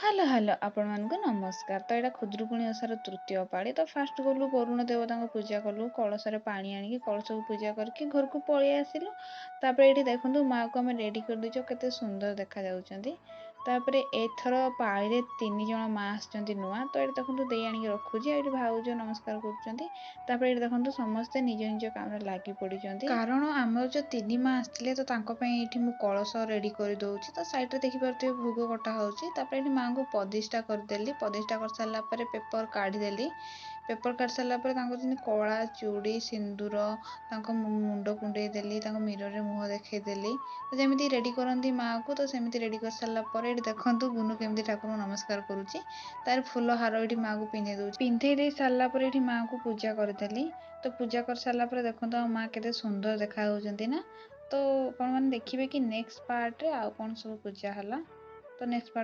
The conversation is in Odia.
ହ୍ୟାଲୋ ହ୍ୟାଲୋ ଆପଣମାନଙ୍କୁ ନମସ୍କାର। ତ ଏଇଟା ଖୁଦୁରୁକୁଣୀ ଓଷାର ତୃତୀୟ ପାଳି। ତ ଫାଷ୍ଟ ଗଲୁ ବରୁଣ ଦେବତାଙ୍କ ପୂଜା କଲୁ, କଳସରେ ପାଣି ଆଣିକି କଳସକୁ ପୂଜା କରିକି ଘରକୁ ପଳେଇ ଆସିଲୁ। ତାପରେ ଏଇଠି ଦେଖନ୍ତୁ ମାଆକୁ ଆମେ ରେଡ଼ି କରିଦେଇଛୁ, କେତେ ସୁନ୍ଦର ଦେଖାଯାଉଛନ୍ତି। ତାପରେ ଏଥର ପାଳିରେ 3 ଜଣ ମା ଆସିଛନ୍ତି ନୂଆ। ତ ଏଠି ଦେଖନ୍ତୁ ଦେଇ ଆଣିକି ରଖୁଛି, ଏଇଠି ଭାଉଜ ନମସ୍କାର କରୁଛନ୍ତି। ତାପରେ ଏଠି ଦେଖନ୍ତୁ ସମସ୍ତେ ନିଜ ନିଜ କାମରେ ଲାଗି ପଡ଼ିଛନ୍ତି, କାରଣ ଆମର ଯେଉଁ 3 ମା ଆସିଥିଲେ ତ ତାଙ୍କ ପାଇଁ ଏଇଠି ମୁଁ କଳସ ରେଡ଼ି କରିଦେଉଛି। ତ ସାଇଡ଼ରେ ଦେଖିପାରୁଥିବେ ଭୋଗ କଟା ହେଉଛି। ତାପରେ ଏଠି ମାଆଙ୍କୁ ପ୍ରତିଷ୍ଠା କରିଦେଲି। ପ୍ରତିଷ୍ଠା କରିସାରିଲା ପରେ ପେପର କାଢ଼ିଦେଲି। ପେପର କାଢ଼ି ସାରିଲା ପରେ ତାଙ୍କୁ ଯେମିତି କଳା ଚୁଡ଼ି ସିନ୍ଦୁର ତାଙ୍କ ମୁଣ୍ଡ କୁଣ୍ଡେଇ ଦେଲି, ତାଙ୍କ ମିରରରେ ମୁହଁ ଦେଖେଇଦେଲି। ତ ଯେମିତି ରେଡ଼ି କରନ୍ତି ମାଆକୁ, ତ ସେମିତି ରେଡ଼ି କରିସାରିଲା ପରେ ଏଠି ଦେଖନ୍ତୁ ଗୁନୁ କେମିତି ଠାକୁରଙ୍କୁ ନମସ୍କାର କରୁଛି। ତାର ଫୁଲ ହାର ଏଠି ମାଆକୁ ପିନ୍ଧେଇ ଦେଉଛି। ପିନ୍ଧେଇ ଦେଇ ସାରିଲା ପରେ ଏଠି ମାଆଙ୍କୁ ପୂଜା କରିଦେଲି। ତ ପୂଜା କରିସାରିଲା ପରେ ଦେଖନ୍ତୁ ଆଉ ମାଆ କେତେ ସୁନ୍ଦର ଦେଖାଯାଉଛନ୍ତି ନା। ତ ଆପଣମାନେ ଦେଖିବେ କି ନେକ୍ସଟ ପାର୍ଟରେ ଆଉ କ'ଣ ସବୁ ପୂଜା ହେଲା। ତ ନେକ୍ସଟ ପାର୍ଟ